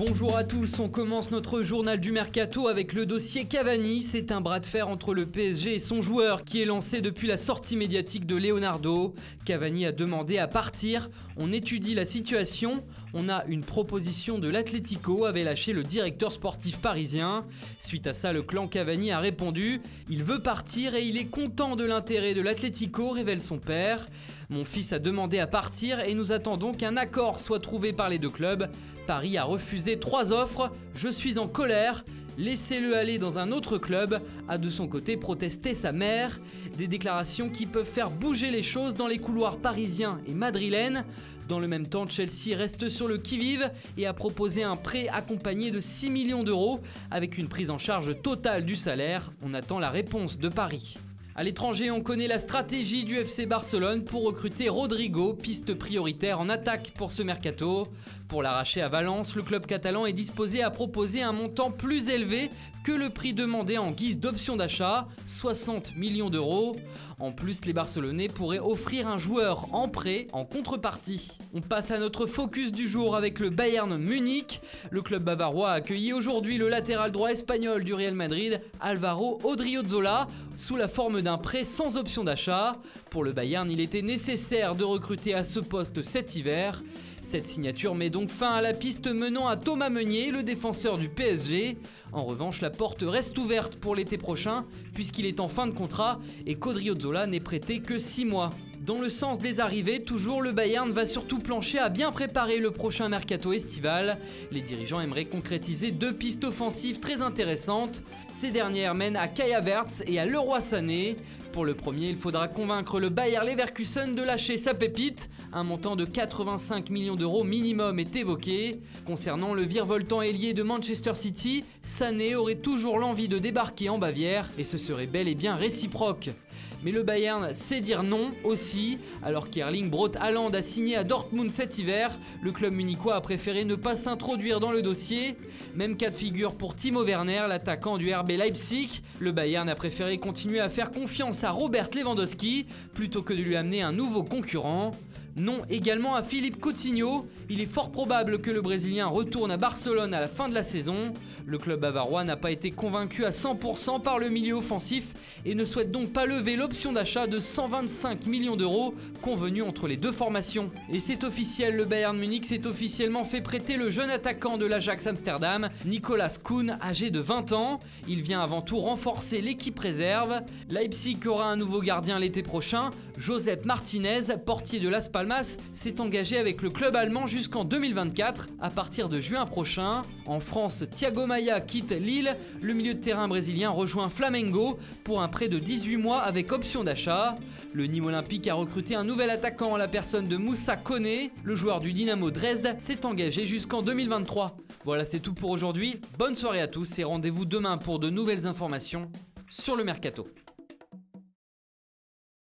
Bonjour à tous, on commence notre journal du Mercato avec le dossier Cavani. C'est un bras de fer entre le PSG et son joueur qui est lancé depuis la sortie médiatique de Leonardo. Cavani a demandé à partir, on étudie la situation, on a une proposition de l'Atlético, avait lâché le directeur sportif parisien. Suite à ça, le clan Cavani a répondu, il veut partir et il est content de l'intérêt de l'Atlético, révèle son père. Mon fils a demandé à partir et nous attendons qu'un accord soit trouvé par les deux clubs. Paris a refusé 3 offres, je suis en colère, laissez-le aller dans un autre club, a de son côté protesté sa mère. Des déclarations qui peuvent faire bouger les choses dans les couloirs parisiens et madrilènes. Dans le même temps, Chelsea reste sur le qui-vive et a proposé un prêt accompagné de 6 millions d'euros avec une prise en charge totale du salaire. On attend la réponse de Paris. À l'étranger, on connaît la stratégie du FC Barcelone pour recruter Rodrigo, piste prioritaire en attaque pour ce mercato. Pour l'arracher à Valence, le club catalan est disposé à proposer un montant plus élevé que le prix demandé en guise d'option d'achat, 60 millions d'euros. En plus, les Barcelonais pourraient offrir un joueur en prêt en contrepartie. On passe à notre focus du jour avec le Bayern Munich. Le club bavarois a accueilli aujourd'hui le latéral droit espagnol du Real Madrid, Álvaro Odriozola, sous la forme d'un prêt sans option d'achat. Pour le Bayern, il était nécessaire de recruter à ce poste cet hiver. Cette signature met donc fin à la piste menant à Thomas Meunier, le défenseur du PSG. En revanche, la porte reste ouverte pour l'été prochain, puisqu'il est en fin de contrat et qu'Odriozola n'est prêté que 6 mois. Dans le sens des arrivées, toujours le Bayern va surtout plancher à bien préparer le prochain mercato estival. Les dirigeants aimeraient concrétiser 2 pistes offensives très intéressantes. Ces dernières mènent à Kai Havertz et à Leroy Sané. Pour le premier, il faudra convaincre le Bayer Leverkusen de lâcher sa pépite. Un montant de 85 millions d'euros minimum est évoqué. Concernant le virevoltant ailier de Manchester City, Sané aurait toujours l'envie de débarquer en Bavière et ce serait bel et bien réciproque. Mais le Bayern sait dire non aussi, alors qu'Erling Braut Haaland a signé à Dortmund cet hiver, le club munichois a préféré ne pas s'introduire dans le dossier. Même cas de figure pour Timo Werner, l'attaquant du RB Leipzig. Le Bayern a préféré continuer à faire confiance à Robert Lewandowski plutôt que de lui amener un nouveau concurrent. Non également à Philippe Coutinho, il est fort probable que le Brésilien retourne à Barcelone à la fin de la saison. Le club bavarois n'a pas été convaincu à 100% par le milieu offensif et ne souhaite donc pas lever l'option d'achat de 125 millions d'euros convenue entre les deux formations. Et c'est officiel, le Bayern Munich s'est officiellement fait prêter le jeune attaquant de l'Ajax Amsterdam, Nicolas Koun, âgé de 20 ans. Il vient avant tout renforcer l'équipe réserve. Leipzig aura un nouveau gardien l'été prochain. Josep Martinez, portier de Las Palmas, s'est engagé avec le club allemand jusqu'en 2024 à partir de juin prochain. En France, Thiago Maia quitte Lille, le milieu de terrain brésilien rejoint Flamengo pour un prêt de 18 mois avec option d'achat. Le Nîmes Olympique a recruté un nouvel attaquant en la personne de Moussa Koné. Le joueur du Dynamo Dresde s'est engagé jusqu'en 2023. Voilà, c'est tout pour aujourd'hui. Bonne soirée à tous et rendez-vous demain pour de nouvelles informations sur le Mercato.